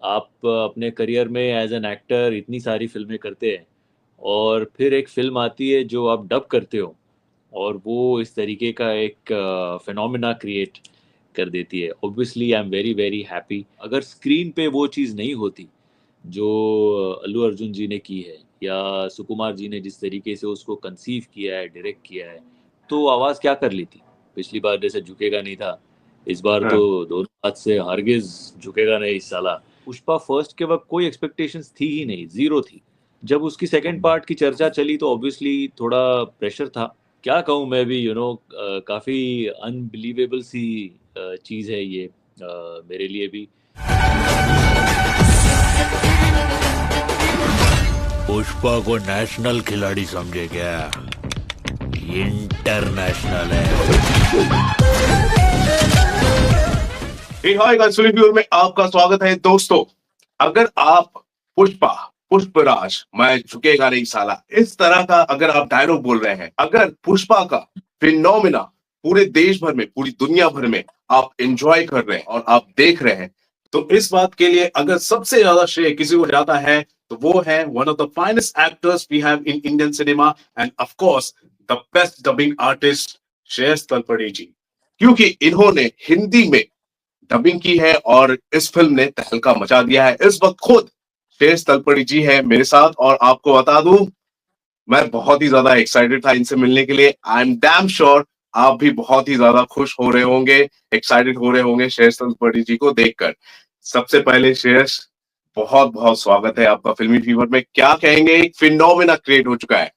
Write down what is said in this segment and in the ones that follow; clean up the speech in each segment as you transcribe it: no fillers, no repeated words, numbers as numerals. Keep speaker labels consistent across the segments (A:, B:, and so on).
A: आप अपने करियर में एज एन एक्टर इतनी सारी फिल्में करते हैं और फिर एक फिल्म आती है जो आप डब करते हो और वो इस तरीके का एक फिनोमिना क्रिएट कर देती है। Obviously I am very very happy. अगर स्क्रीन पे वो चीज़ नहीं होती जो अल्लू अर्जुन जी ने की है या सुकुमार जी ने जिस तरीके से उसको कंसीव किया है, डायरेक्ट किया है, तो आवाज़ क्या कर ली थी। पिछली बार जैसे झुकेगा नहीं था, इस बार तो
B: हाँ।
A: दोनों हाथ से हरगिज झुकेगा नहीं इस साला। पुष्पा फर्स्ट के वक्त कोई एक्सपेक्टेशंस थी ही नहीं, जीरो थी। जब उसकी सेकंड पार्ट की चर्चा चली तो ऑब्वियसली थोड़ा प्रेशर था। क्या कहूँ मैं भी, काफ़ी अनबिलीवेबल सी चीज़ है ये, मेरे लिए भी।
C: पुष्पा को नेशनल खिलाड़ी समझे क्या? इंटरनेशनल है।
B: हाय गाइस, फिल्म व्यूअर में आपका स्वागत है दोस्तों। अगर आप पुष्पा, पुष्पराज, मैं झुकेगा नहीं साला, इस तरह का अगर आप डायलॉग बोल रहे हैं, अगर पुष्पा का फिनोमिना पूरे देश भर में, पूरी दुनिया भर में आप एंजॉय कर रहे हैं और आप देख रहे हैं, तो इस बात के लिए अगर सबसे ज्यादा श्रेय किसी को जाता है तो वो है one of the finest actors we have in Indian cinema and of course the best dubbing artist Shreyas Talpade ji, क्योंकि इन्होंने हिंदी में डबिंग की है और इस फिल्म ने तहलका मचा दिया है। इस वक्त खुद श्रेयस तलपड़ी जी है मेरे साथ और आपको बता दूं, मैं बहुत ही ज्यादा एक्साइटेड था इनसे मिलने के लिए। आई एम डैम श्योर आप भी बहुत ही ज्यादा खुश हो रहे होंगे, एक्साइटेड हो रहे होंगे श्रेयस तलपड़ी जी को देखकर। सबसे पहले श्रेयस, बहुत बहुत स्वागत है आपका फिल्मी फीवर में। क्या कहेंगे, एक फिनोमिना क्रिएट हो चुका है।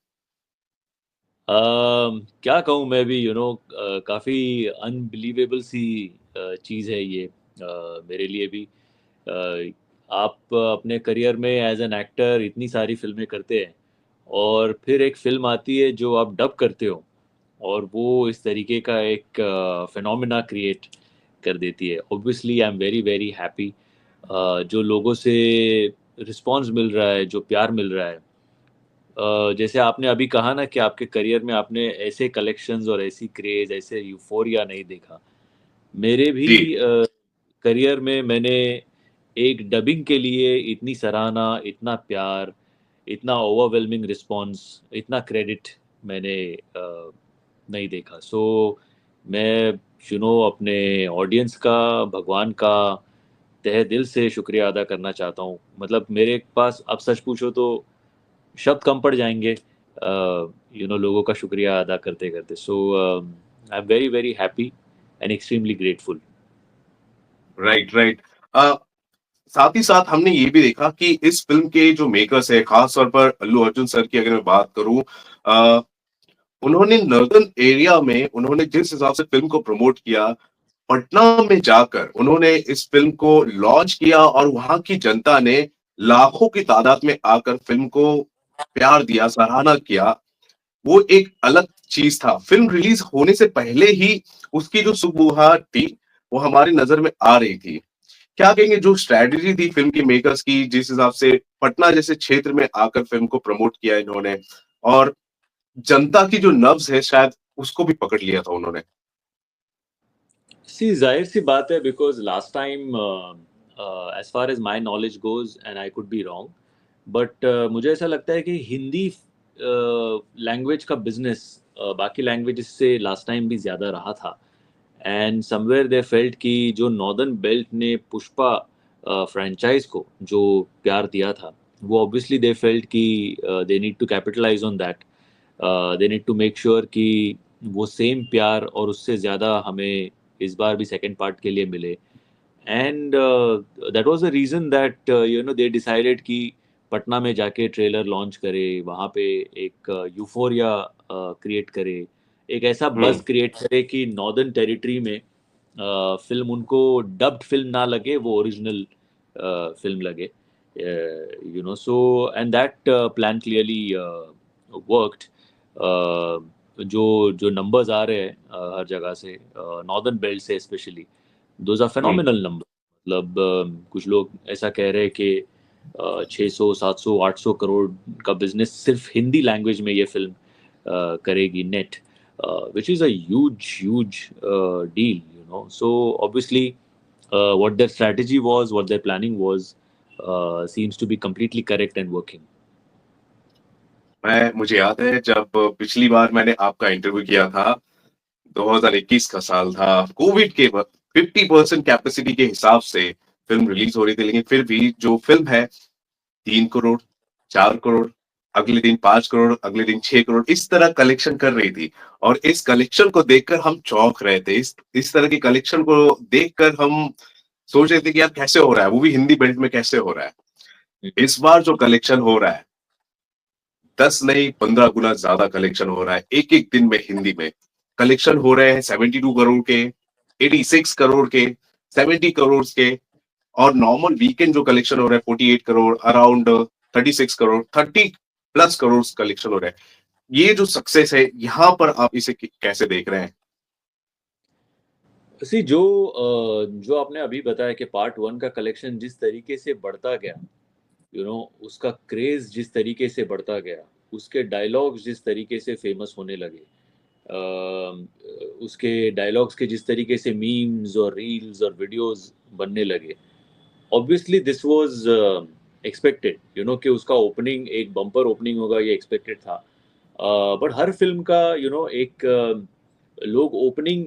A: क्या कहूँ मैं भी, काफ़ी अनबिलीवेबल सी चीज़ है ये, मेरे लिए भी। आप अपने करियर में एज एन एक्टर इतनी सारी फिल्में करते हैं और फिर एक फिल्म आती है जो आप डब करते हो और वो इस तरीके का एक फिनोमिना क्रिएट कर देती है। Obviously I am very very happy. जो लोगों से रिस्पांस मिल रहा है, जो प्यार मिल रहा है, जैसे आपने अभी कहा ना कि आपके करियर में आपने ऐसे कलेक्शंस और ऐसी क्रेज, ऐसे यूफोरिया नहीं देखा। मेरे भी
B: जी।
A: करियर में मैंने एक डबिंग के लिए इतनी सराहना, इतना प्यार, इतना ओवरवेलमिंग रिस्पांस, इतना क्रेडिट मैंने नहीं देखा। सो मैं अपने ऑडियंस का, भगवान का तहे दिल से शुक्रिया अदा करना चाहता हूँ। मतलब मेरे पास अब सच पूछो तो शब्द कम पड़ जाएंगे, लोगों का शुक्रिया अदा करते करते। So I am very very happy and extremely grateful.
B: Right, right. साथ ही साथ हमने ये भी देखा कि इस फिल्म के जो मेकर्स है, खास तौर पर अल्लू अर्जुन सर की अगर मैं बात करूं, उन्होंने नॉर्दर्न एरिया में उन्होंने जिस हिसाब से फिल्म को प्रमोट किया, पटना में जाकर उन्होंने इस फिल्म को लॉन्च किया और वहां की जनता ने लाखों की तादाद में आकर फिल्म को प्यार दिया, सराहना किया। वो एक अलग चीज था। फिल्म रिलीज होने से पहले ही उसकी जो सुगबुगाहट थी वो हमारी नजर में आ रही थी। क्या कहेंगे, जो स्ट्रेटजी थी फिल्म के मेकर्स की, जिस हिसाब से पटना जैसे क्षेत्र में आकर फिल्म को प्रमोट किया इन्होंने, और जनता की जो नब्ज है शायद उसको भी पकड़ लिया था उन्होंने।
A: सी जाहिर सी बात है, because last time as far as my knowledge goes and I could be wrong, but मुझे ऐसा लगता है कि हिंदी लैंग्वेज का बिजनेस बाकी लैंग्वेजेस से लास्ट टाइम भी ज़्यादा रहा था। एंड समवेयर दे फेल्ट कि जो नॉर्दर्न बेल्ट ने पुष्पा फ्रेंचाइज को जो प्यार दिया था, वो ऑब्वियसली दे फेल्ट कि they need to capitalize on that. They need to make sure कि वो सेम प्यार और उससे ज़्यादा हमें इस बार भी सेकेंड पार्ट के लिए मिले। And that was the reason that they decided कि पटना में जाके ट्रेलर लॉन्च करे, वहाँ पे एक यूफोरिया क्रिएट करे, एक ऐसा बज
B: हम्म।
A: क्रिएट करे कि नॉर्दर्न टेरिटरी में फिल्म उनको डब्ड फिल्म ना लगे, वो ओरिजिनल फिल्म लगे। So and that plan clearly worked. जो जो नंबर्स आ रहे हैं हर जगह से, नॉर्दर्न बेल्ट से specially, those are
B: hmm.
A: Phenomenal number. मतलब कुछ लोग ऐसा कह रहे हैं कि 600 700 800 करोड़ का बिजनेस सिर्फ हिंदी लैंग्वेज में ये फिल्म करेगी net, which is a huge deal. So obviously, what their strategy was, what their planning was, seems to be completely correct and working.
B: मुझे याद है जब पिछली बार मैंने आपका इंटरव्यू किया था, 2021 का साल था, कोविड के वक्त 50% कैपेसिटी के हिसाब से फिल्म रिलीज हो रही थी, लेकिन फिर भी जो फिल्म है 3 करोड़, 4 करोड़, अगले दिन 5 करोड़, अगले दिन 6 करोड़, इस तरह कलेक्शन कर रही थी। और इस कलेक्शन को देखकर हम चौंक रहे थे। इस तरह की कलेक्शन को देखकर हम सोच रहे थे कि यार कैसे हो रहा है, वो भी हिंदी बेल्ट में कैसे हो रहा है। इस बार जो कलेक्शन हो रहा है 10 नहीं 15 गुना ज्यादा कलेक्शन हो रहा है एक एक दिन में। हिंदी में कलेक्शन हो रहे हैं 72 करोड़ के, 86 करोड़ के, 70 करोड़ के, और नॉर्मल वीकेंड जो कलेक्शन हो रहा है 48 करोड़, अराउंड 36 करोड़, 30+ करोड़ कलेक्शन हो रहा है। ये जो सक्सेस है, यहाँ पर आप इसे कैसे देख रहे हैं?
A: जो आपने अभी बताया कि पार्ट 1 का कलेक्शन जिस तरीके से बढ़ता गया, उसका क्रेज जिस तरीके से बढ़ता गया, उसके डायलॉग्स जिस तरीके से फेमस होने लगे, उसके डायलॉग्स के जिस तरीके से मीम्स और रील्स और वीडियोस बनने लगे, ऑब्वियसली दिस वाज एक्सपेक्टेड, कि उसका ओपनिंग एक बम्पर ओपनिंग होगा, ये एक्सपेक्टेड था। बट हर फिल्म का एक लोग ओपनिंग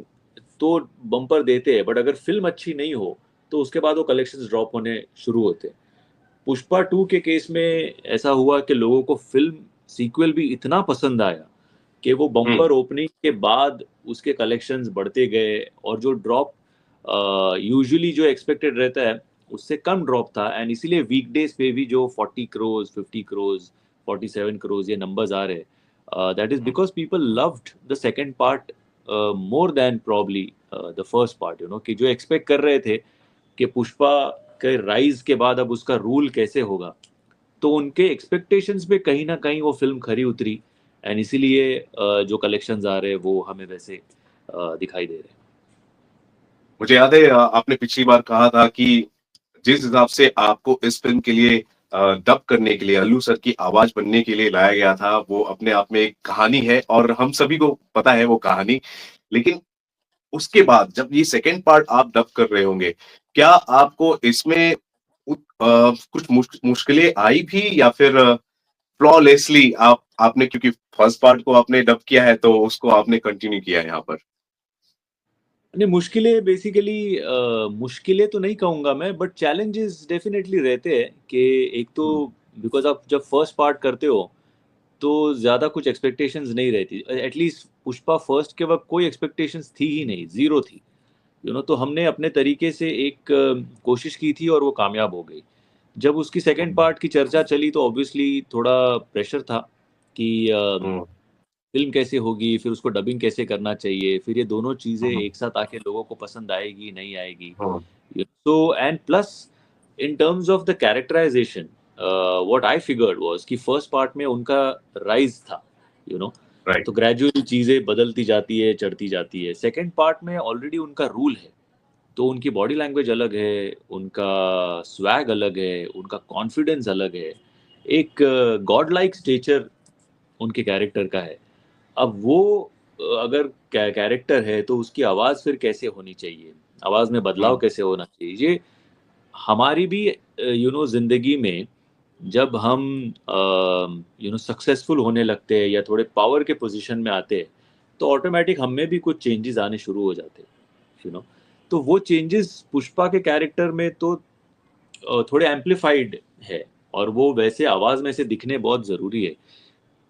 A: तो बम्पर देते हैं, बट अगर फिल्म अच्छी नहीं हो तो उसके बाद वो कलेक्शंस ड्रॉप होने शुरू होते हैं। पुष्पा 2 के केस में ऐसा हुआ कि लोगों को फिल्म सीक्वल भी इतना पसंद आया कि वो बम्पर ओपनिंग के बाद उसके कलेक्शंस बढ़ते गए, और जो ड्रॉप यूजुअली जो एक्सपेक्टेड रहता है उससे कम ड्रॉप था। एंड इसीलिए वीकडेज पे भी जो 40 करोड़, 50 करोड़, 47 करोड़ ये नंबर्स आ रहे, that is because people loved the second part more than probably the first part. कि जो एक्सपेक्ट कर रहे थे कि पुष्पा के राइज के बाद अब उसका रूल कैसे होगा, तो उनके एक्सपेक्टेशंस पे कहीं ना कहीं वो फिल्म खरी उतरी। एंड इसीलिए जो कलेक्शंस आ रहे हैं वो हमें वैसे दिखाई दे रहे हैं।
B: मुझे याद है आपने पिछली बार कहा था कि जिस हिसाब से आपको इस फिल्म के लिए डब करने के लिए अल्लू सर की आवाज बनने के लिए लाया गया था, वो अपने आप में एक कहानी है और हम सभी को पता है वो कहानी। लेकिन उसके बाद जब ये सेकेंड पार्ट आप डब कर रहे होंगे, क्या आपको इसमें कुछ मुश्किलें आई भी, या फिर फ्लॉलेसली आपने, क्योंकि फर्स्ट पार्ट को आपने डब किया है तो उसको आपने कंटिन्यू किया है यहाँ पर?
A: नहीं, मुश्किलें बेसिकली मुश्किलें तो नहीं कहूँगा मैं, बट चैलेंजेस डेफिनेटली रहते हैं कि एक तो बिकॉज आप जब फर्स्ट पार्ट करते हो तो ज़्यादा कुछ एक्सपेक्टेशंस नहीं रहती। एटलीस्ट पुष्पा फर्स्ट के वक्त कोई एक्सपेक्टेशंस थी ही नहीं, ज़ीरो थी। तो हमने अपने तरीके से एक कोशिश की थी और वो कामयाब हो गई। जब उसकी सेकंड पार्ट की चर्चा चली तो ऑब्वियसली थोड़ा प्रेशर था कि
B: हम्म,
A: फिल्म कैसे होगी, फिर उसको डबिंग कैसे करना चाहिए, फिर ये दोनों चीज़ें
B: हम्म,
A: एक साथ आके लोगों को पसंद आएगी नहीं आएगी।
B: Hmm,
A: so and plus in terms of the characterization, what I figured was कि फर्स्ट पार्ट में उनका राइज था, यू नो
B: राइट।
A: तो ग्रेजुअली चीज़ें बदलती जाती है, चढ़ती जाती है। सेकंड पार्ट में ऑलरेडी उनका रूल है, तो उनकी बॉडी लैंग्वेज अलग है, उनका स्वैग अलग है, उनका कॉन्फिडेंस अलग है, एक गॉड लाइक स्टेचर उनके कैरेक्टर का है। अब वो अगर कैरेक्टर है तो उसकी आवाज़ फिर कैसे होनी चाहिए, आवाज़ में बदलाव कैसे होना चाहिए, ये हमारी भी ज़िंदगी में जब हम सक्सेसफुल होने लगते हैं या थोड़े पावर के पोजीशन में आते हैं, तो ऑटोमेटिक हम में भी कुछ चेंजेस आने शुरू हो जाते हैं। यू नो तो वो चेंजेस पुष्पा के कैरेक्टर में तो थोड़े एम्पलीफाइड है, और वो वैसे आवाज़ में से दिखने बहुत ज़रूरी है।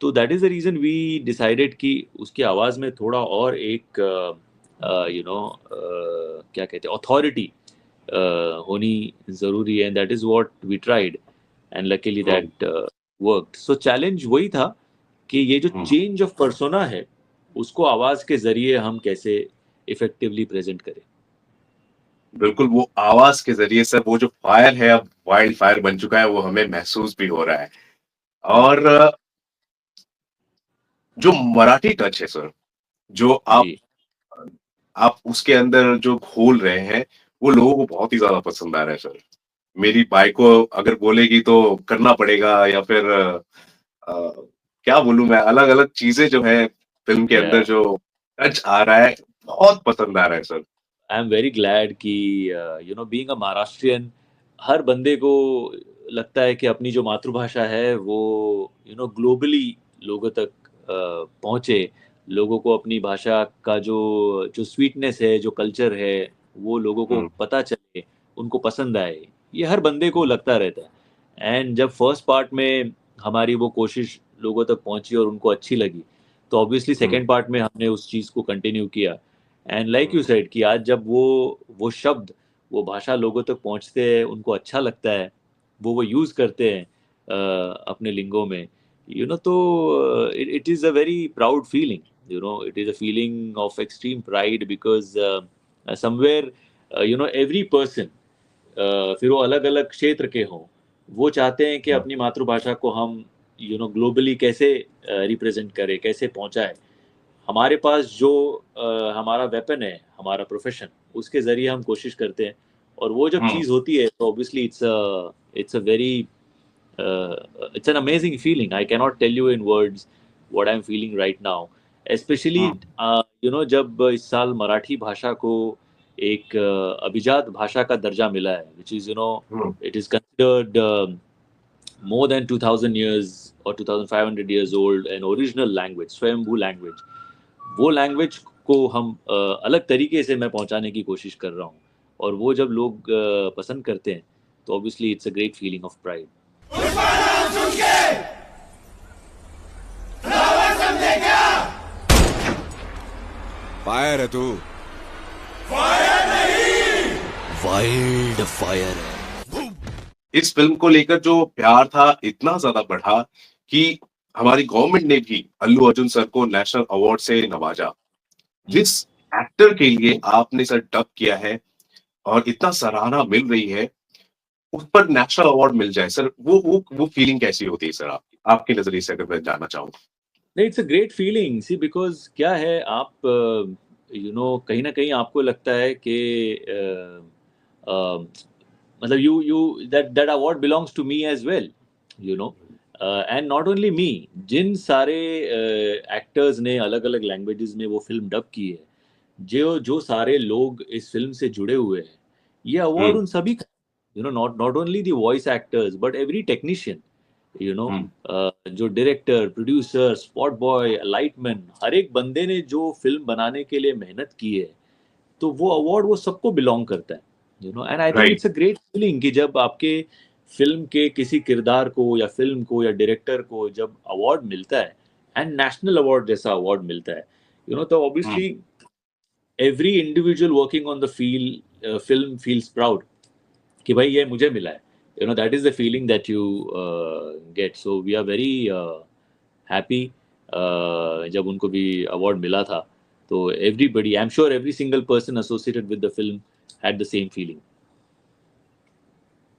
A: तो that is the reason we decided कि उसकी आवाज़ में थोड़ा और एक क्या कहते हैं, अथॉरिटी होनी ज़रूरी है। And that is what we tried, and luckily that worked. So challenge वही था कि ये जो चेंज ऑफ पर्सोना है उसको आवाज़ के ज़रिए हम कैसे इफेक्टिवली प्रेजेंट करें।
B: बिल्कुल, वो आवाज के जरिए सर, वो जो फायर है अब वाइल्ड फायर बन चुका है, वो हमें महसूस भी हो रहा है। और जो मराठी टच है सर, जो
A: जी।
B: आप उसके अंदर जो घोल रहे हैं, वो लोगों को बहुत ही ज्यादा पसंद आ रहा है सर। मेरी बाई को अगर बोलेगी तो करना पड़ेगा, या फिर क्या बोलूं मैं, अलग अलग चीजें जो है फिल्म के अंदर जो टच आ रहा है, बहुत पसंद आ रहा है sir.
A: I am very glad कि बीइंग अ महाराष्ट्रियन, हर बंदे को लगता है कि अपनी जो मातृभाषा है वो ग्लोबली लोगों तक पहुंचे, लोगों को अपनी भाषा का जो जो स्वीटनेस है, जो कल्चर है, वो लोगों को
B: हम्म,
A: पता चले, उनको पसंद आए। ये हर बंदे को लगता रहता है। एंड जब फर्स्ट पार्ट में हमारी वो कोशिश लोगों तक पहुंची और उनको अच्छी लगी, तो ऑब्वियसली
B: हम्म,
A: सेकेंड पार्ट में हमने उस चीज़ को कंटिन्यू किया। And like you
B: hmm,
A: said कि आज जब वो शब्द, वो भाषा लोगों तक पहुंचते हैं, उनको अच्छा लगता है, वो यूज़ करते हैं अपने लिंगों में, तो it is a very proud feeling. It is a feeling of extreme pride because somewhere every person, फिर वो अलग अलग क्षेत्र के हों, वो चाहते हैं कि
B: हम्म,
A: अपनी मातृभाषा को हम ग्लोबली कैसे रिप्रेजेंट करें, कैसे पहुंचाएं। हमारे पास जो हमारा वेपन है, हमारा प्रोफेशन, उसके जरिए हम कोशिश करते हैं। और वो जब
B: हम्म,
A: चीज़ होती है तो obviously it's a very it's an amazing feeling. I cannot tell you in words what I'm feeling right now. Especially,
B: हम्म,
A: जब इस साल मराठी भाषा को एक अभिजात भाषा का दर्जा मिला है, which is,
B: hmm,
A: it is considered more than 2000 years or 2500 years old, an original language, स्वयंभू language. वो लैंग्वेज को हम अलग तरीके से मैं पहुंचाने की कोशिश कर रहा हूँ। और वो जब लोग पसंद करते हैं, तो obviously it's a great feeling of pride.
D: Fire है तू।
C: वाइल्ड फायर है।
B: इस फिल्म को लेकर जो प्यार था इतना ज्यादा बढ़ा कि हमारी गवर्नमेंट ने भी अल्लू अर्जुन सर को नेशनल अवार्ड से नवाजा। जिस एक्टर के लिए आपने सर डब किया है और इतना सराहना मिल रही है, उस पर नेशनल अवार्ड मिल जाए सर, वो फीलिंग कैसी होती है सर आपकी, आपके नजरिए से अगर मैं जानना चाहूँ।
A: नहीं, it's a great feeling. See, because क्या है, आप कहीं ना कहीं आपको लगता है कि मतलब you that that award belongs to me as well, you know and not only me. जिन सारे एक्टर्स ने अलग अलग लैंग्वेजेस में वो फिल्म डब की है, जो जो सारे लोग इस फिल्म से जुड़े हुए हैं, ये अवार्ड
B: हम्म,
A: उन सभी का, not not only the voice actors but every technician, you know
B: hmm,
A: जो director, producer, spot boy, lightman, हर एक बंदे ने जो फिल्म बनाने के लिए मेहनत की है, तो वो अवार्ड वो सबको बिलोंग करता है। And I think
B: right,
A: it's a great feeling कि जब आपके फिल्म के किसी किरदार को या फिल्म को या डायरेक्टर को जब अवार्ड मिलता है, एंड नेशनल अवार्ड जैसा अवार्ड मिलता है, तो
B: hmm,
A: obviously every individual working on the field film feels proud कि भाई ये मुझे मिला है। That is the feeling that you get. So we are very happy जब उनको भी अवार्ड मिला था। तो everybody, I am sure every single person associated with the film had the same feeling.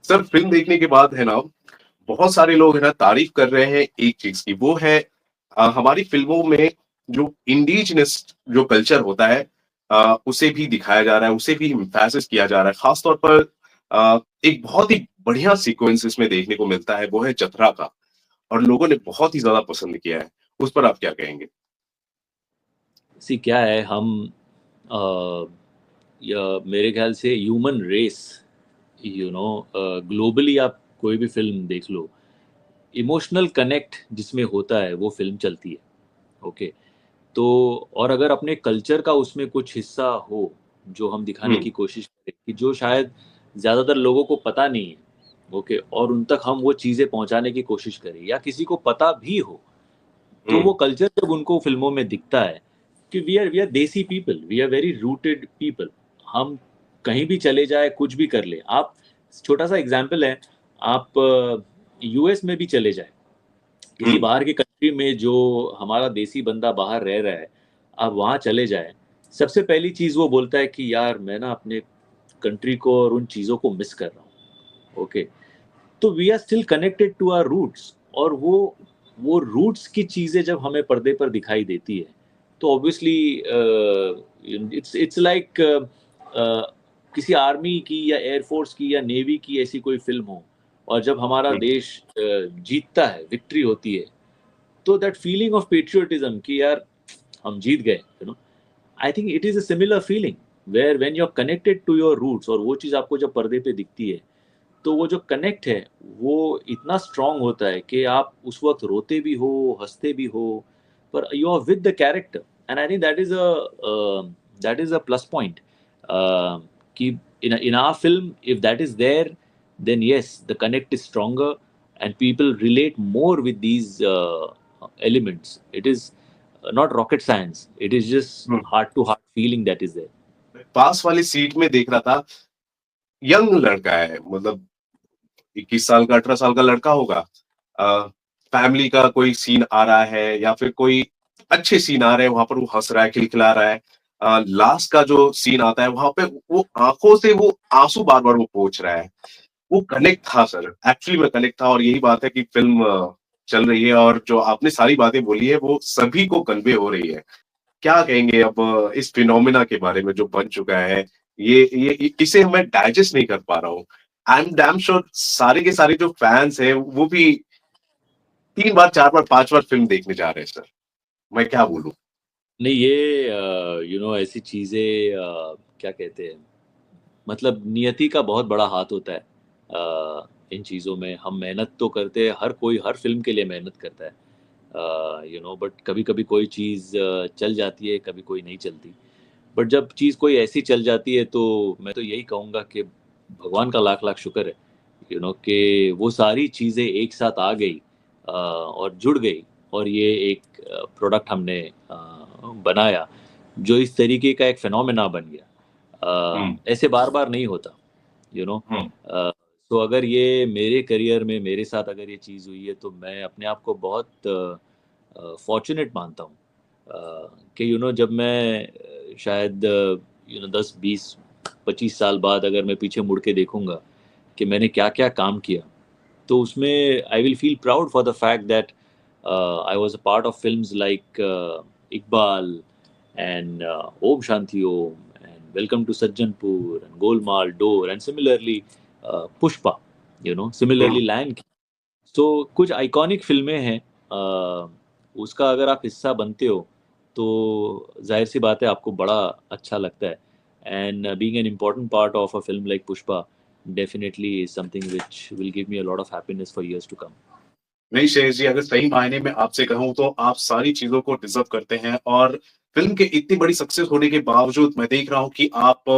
B: Sir film देखने के बाद है ना, बहुत सारे लोग है ना तारीफ कर रहे हैं एक चीज की, वो है हमारी फिल्मों में जो इंडिजिनस जो कल्चर होता है, उसे भी दिखाया जा रहा है, उसे भी एम्फेसिस किया जा रहा है। खासतौर पर एक बहुत ही बढ़िया सीक्वेंस इसमें देखने को मिलता है, वो है जतरा का, और लोगों ने बहुत ही ज्यादा पसंद किया है। उस पर आप क्या कहेंगे?
A: सी, क्या है, हम या मेरे ख्याल से ह्यूमन रेस, ग्लोबली आप कोई भी फिल्म देख लो, इमोशनल कनेक्ट जिसमें होता है वो फिल्म चलती है। ओके, तो और अगर अपने कल्चर का उसमें कुछ हिस्सा हो, जो हम दिखाने
B: हम्म,
A: की कोशिश करें कि जो शायद ज़्यादातर लोगों को पता नहीं है, ओके, और उन तक हम वो चीज़ें पहुंचाने की कोशिश करें, या किसी को पता भी हो, तो
B: हम्म,
A: वो कल्चर जब उनको फिल्मों में दिखता है कि we are desi people, we are very rooted people. हम कहीं भी चले जाए, कुछ भी कर ले। आप, छोटा सा एग्जाम्पल है, आप यूएस में भी चले जाए, किसी
B: हम्म,
A: बाहर की कंट्री में जो हमारा देसी बंदा बाहर रह रहा है, आप वहाँ चले जाए, सबसे पहली चीज़ वो बोलता है कि यार मैं ना अपने कंट्री को और उन चीज़ों को मिस कर रहा हूँ। ओके, तो we are still connected to our roots. और वो रूट्स की चीज़ें जब हमें पर्दे पर दिखाई देती है, तो ऑब्वियसली इट्स लाइक किसी आर्मी की या एयरफोर्स की या नेवी की ऐसी कोई फिल्म हो, और जब हमारा
B: हम्म,
A: देश जीतता है, विक्ट्री होती है, तो दैट फीलिंग ऑफ पेट्रियोटिज्म कि यार हम जीत गए, I think it is a similar feeling where when you are connected to your roots, और वो चीज़ आपको जब पर्दे पे दिखती है, तो वो जो कनेक्ट है वो इतना स्ट्रांग होता है कि आप उस वक्त रोते भी हो, हंसते भी हो, पर you are with the character. And I think that is a plus point कि in our film, if that is there, then yes, the connect is stronger and people relate more with these elements. It is not rocket science, it is just
B: hmm.
A: heart to heart feeling that is there.
B: पास वाली seat में देख रहा था, young लड़का है, मतलब 21 साल का 18 साल का लड़का होगा। फैमिली का कोई सीन आ रहा है या फिर कोई अच्छे सीन आ रहे हैं, वहां पर वो हंस रहा है, खिलखिला रहा है। लास्ट का जो सीन आता है वहां पे वो आंखों से वो आंसू बार बार वो पोंछ रहा है। वो कनेक्ट था सर, एक्चुअली में कनेक्ट था। और यही बात है कि फिल्म चल रही है और जो आपने सारी बातें बोली है वो सभी को कन्वे हो रही है। क्या कहेंगे अब इस फिनोमिना के बारे में जो बन चुका है? ये इसे मैं डाइजेस्ट नहीं कर पा रहा हूँ। आई एम डैम श्योर सारे के सारे जो फैंस हैं वो भी 3 बार 4 बार 5 बार फिल्म देखने जा रहे हैं सर। मैं क्या बोलूं?
A: नहीं, ये ऐसी चीजें क्या कहते हैं, मतलब नियति का बहुत बड़ा हाथ होता है इन चीज़ों में। हम मेहनत तो करते हैं, हर कोई हर फिल्म के लिए मेहनत करता है, बट कभी कभी कोई चीज़ चल जाती है, कभी कोई नहीं चलती। बट जब चीज़ कोई ऐसी चल जाती है तो मैं तो यही कहूँगा कि भगवान का लाख लाख शुक्र है, कि वो सारी चीज़ें एक साथ आ गई और जुड़ गई, और ये एक प्रोडक्ट हमने बनाया जो इस तरीके का एक फिनोमेना बन गया।
B: हम्म।
A: ऐसे बार बार नहीं होता, यू नो।
B: हम्म।
A: तो अगर ये मेरे करियर में मेरे साथ अगर ये चीज़ हुई है तो मैं अपने आप को बहुत फॉर्चुनेट मानता हूँ, कि जब मैं शायद 10 20 25 साल बाद अगर मैं पीछे मुड़ के देखूंगा कि मैंने क्या क्या काम किया, तो उसमें I will feel proud for the fact that I was a part of films like Iqbal and Om Shanti Om and Welcome to Sajjanpur and Golmaal Door and similarly Pushpa, similarly
B: hmm.
A: Lion King. So कुछ iconic फिल्में हैं, उसका अगर आप हिस्सा बनते हो तो जाहिर सी बात है आपको बड़ा अच्छा लगता है। And being an important part of a film like Pushpa definitely is something which will give me a lot of happiness for years to come.
B: नहीं शेष जी, अगर सही मायने में आपसे कहूं तो आप सारी चीजों को डिजर्व करते हैं। और फिल्म के इतनी बड़ी सक्सेस होने के बावजूद मैं देख रहा हूं कि आप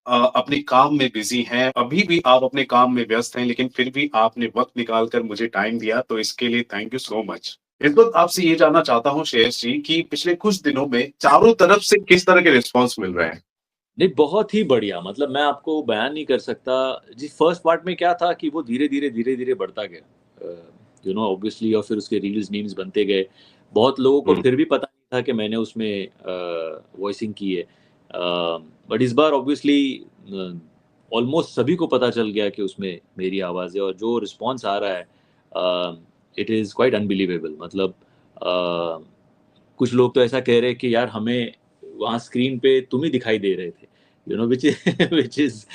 B: अपने काम में बिजी हैं, अभी भी आप अपने काम में व्यस्त हैं, लेकिन फिर भी आपने वक्त निकाल कर मुझे टाइम दिया, तो इसके लिए थैंक यू सो मच। इस वक्त आपसे ये जानना चाहता हूँ शेष जी कि पिछले कुछ दिनों में चारों तरफ से किस तरह के रिस्पॉन्स मिल रहे हैं?
A: नहीं, बहुत ही बढ़िया, मतलब मैं आपको बयान नहीं कर सकता। जी, फर्स्ट पार्ट में क्या था कि वो धीरे धीरे बढ़ता गया, ऑब्वियसली, और फिर उसके रील्स मीम्स बनते गए। बहुत लोगों को
B: हम्म।
A: फिर भी पता नहीं था कि मैंने उसमें वॉइसिंग की है, बट इस बार ऑब्वियसली ऑलमोस्ट सभी को पता चल गया कि उसमें मेरी आवाज़ है, और जो रिस्पॉन्स आ रहा है इट इज़ क्वाइट अनबिलीवेबल। मतलब कुछ लोग तो ऐसा कह रहे हैं कि यार हमें वहाँ स्क्रीन पे तुम ही दिखाई दे रहे थे, which which is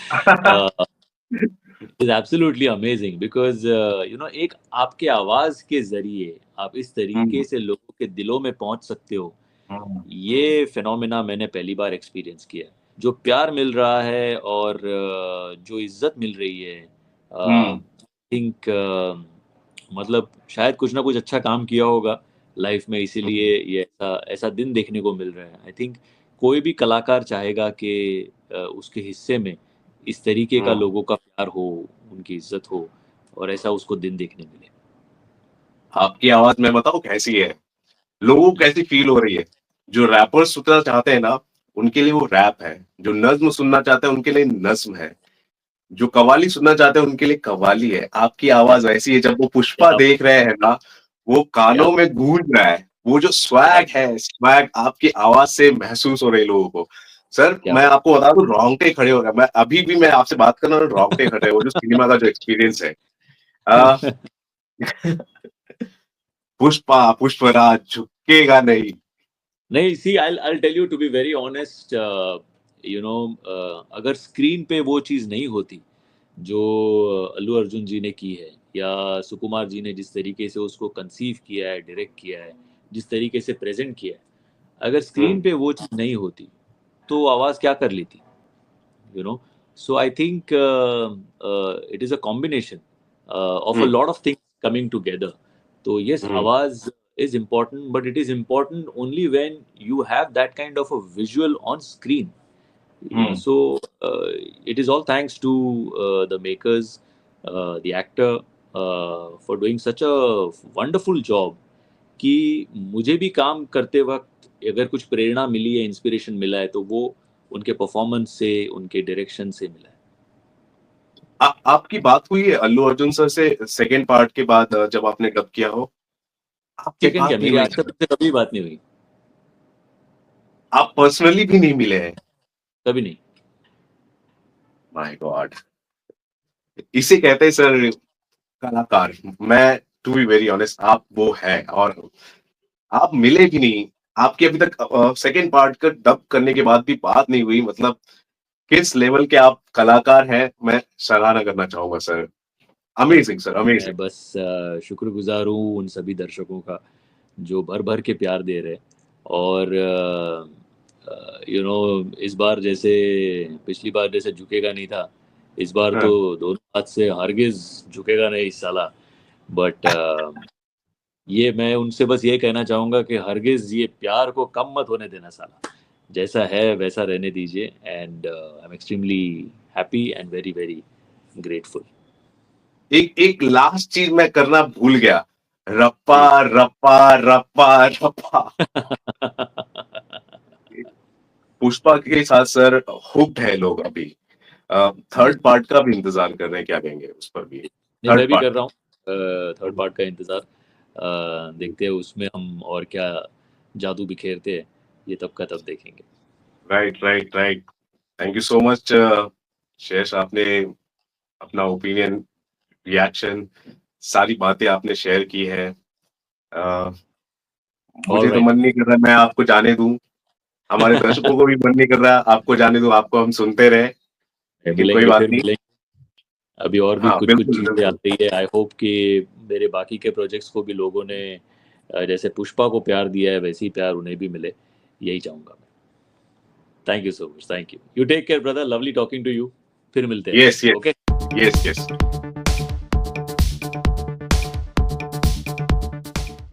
A: absolutely amazing, because एक आपके आवाज के जरिए आप इस तरीके
B: हम्म।
A: से लोगों के दिलों में पहुंच सकते हो,
B: हम्म।
A: ये फिनोमेना मैंने पहली बार एक्सपीरियंस किया है। जो प्यार मिल रहा है और जो इज्जत मिल रही है,
B: हम्म।
A: थिंक मतलब शायद कुछ ना कुछ अच्छा काम किया होगा लाइफ में, इसीलिए ये ऐसा ऐसा दिन देखने को मिल रहा है। आई थिंक कोई भी कलाकार चाहेगा कि उसके हिस्से में इस तरीके का
B: हम्म।
A: लोगों का प्यार हो, उनकी इज्जत हो, और ऐसा उसको दिन देखने मिले।
B: आपकी आवाज मैं बताऊं कैसी है, लोगों को कैसी फील हो रही है? जो रैपर सुनना चाहते हैं ना, उनके लिए वो रैप है। जो नज्म सुनना चाहते हैं उनके लिए नज्म है। जो कव्वाली सुनना चाहते हैं उनके लिए कव्वाली है। आपकी आवाज वैसी है, जब वो पुष्पा
A: क्या
B: देख रहे हैं ना, वो
A: क्या
B: कानों में गूंज रहा है। वो जो
A: क्या
B: स्वैग है, स्वैग आपकी आवाज से महसूस हो रही है लोगों को। सर
A: क्या
B: मैं
A: बात।
B: आपको बता दूं, रोंगटे खड़े हो रहे हैं। मैं अभी भी मैं आपसे बात कर रहा हूँ, रोंगटे खड़े हैं। वो जो सिनेमा का जो एक्सपीरियंस है, आ, पुष्पा पुष्पराज झुकेगा नहीं।
A: नहीं, see I tell you to be very honest, अगर स्क्रीन पे वो चीज़ नहीं होती जो अल्लू अर्जुन जी ने की है, या सुकुमार जी ने जिस तरीके से उसको कंसीव किया है, डायरेक्ट किया है, जिस तरीके से प्रेजेंट किया है, अगर स्क्रीन
B: हम्म।
A: पे वो चीज़ नहीं होती तो आवाज़ क्या कर लेती, you know So I think it is a combination of a
B: hmm,
A: lot of things coming together. So yes,
B: hmm,
A: awaz is important, but it is important only when you have that kind of a visual on screen.
B: Hmm,
A: So it is all thanks to the makers, the actor, for doing such a wonderful job कि मुझे भी काम करते वक्त अगर कुछ प्रेरणा मिली है, inspiration मिला है, तो वो उनके परफॉर्मेंस से, उनके डायरेक्शन से मिला है।
B: आपकी बात हुई है अल्लू अर्जुन सर से सेकेंड पार्ट के बाद जब आपने डब किया हो? आपसे
A: सेकंड क्या,
B: बात नहीं
A: मेरी
B: हुई
A: आज तक
B: सर?
A: उनसे कभी बात नहीं हुई,
B: आप पर्सनली भी नहीं मिले हैं?
A: कभी नहीं।
B: माय गॉड, इसे कहते हैं सर कलाकार। मैं टू बी वेरी ऑनेस्ट, आप वो है, और आप मिले भी नहीं। आपकी अभी तक सेकेंड पार्ट का डब करने के बाद भी बात नहीं हुई, मतलब किस लेवल के आप कलाकार हैं, मैं सराहना करना चाहूंगा सर। अमेजिंग सर,
A: मैं
B: अमेजिंग।
A: बस शुक्रगुजार हूँ उन सभी दर्शकों का जो भर भर के प्यार दे रहे हैं। और यू नो, इस बार जैसे पिछली बार जैसे झुकेगा नहीं था, इस बार
B: हाँ,
A: तो दोनों हाथ से हरगिज झुकेगा नहीं इस साला। बट ये मैं उनसे बस ये कहना चाहूंगा कि हरगिज ये प्यार को कम मत होने देना साला, जैसा है वैसा रहने दीजिए। And I am extremely happy and very very grateful.
B: एक एक लास्ट चीज मैं करना भूल गया। रप्पा
A: जी।
B: रप्पा रप्पा रप्पा। पुष्पा के साथ सर हुक्ड है लोग अभी।
A: जी,
B: थर्ड पार्ट का भी इंतजार कर रहे हैं, क्या कहेंगे उस पर भी?
A: नहीं मैं
B: थर्ड
A: भी
B: पार्ट।
A: कर रहा हूँ थर्ड पार्ट का इंतज़ार। देखते हैं उसमें हम और क्या जादू बिखेरते हैं, ये तब का तब देखेंगे।
B: Right, right, right. Thank you so much शेष, आपने अपना ओपिनियन, रिएक्शन, सारी बातें आपने शेयर की है। अ,
A: ऑल
B: मुझे तो
A: राइट,
B: मन नहीं कर रहा मैं आपको जाने दूं, हमारे दर्शकों को भी मन नहीं कर रहा आपको जाने दूं, आपको हम सुनते रहे, लेकिन कोई
A: मिलेंगे
B: बात
A: फिर
B: नहीं।
A: मिलेंगे। अभी और भी
B: हाँ,
A: कुछ कुछ
B: बिल्कुल,
A: चीज़ें आ
B: बिल्कुल।
A: रही है। आई होप कि मेरे बाकी के प्रोजेक्ट्स को भी लोगों ने जैसे पुष्पा को प्यार दिया है वैसे ही प्यार उन्हें भी मिले, यही चाहूंगा मैं। Thank you so much, thank you. You take care brother, lovely talking to you. फिर मिलते हैं।
B: Yes, yes,
A: okay.
B: Yes, yes.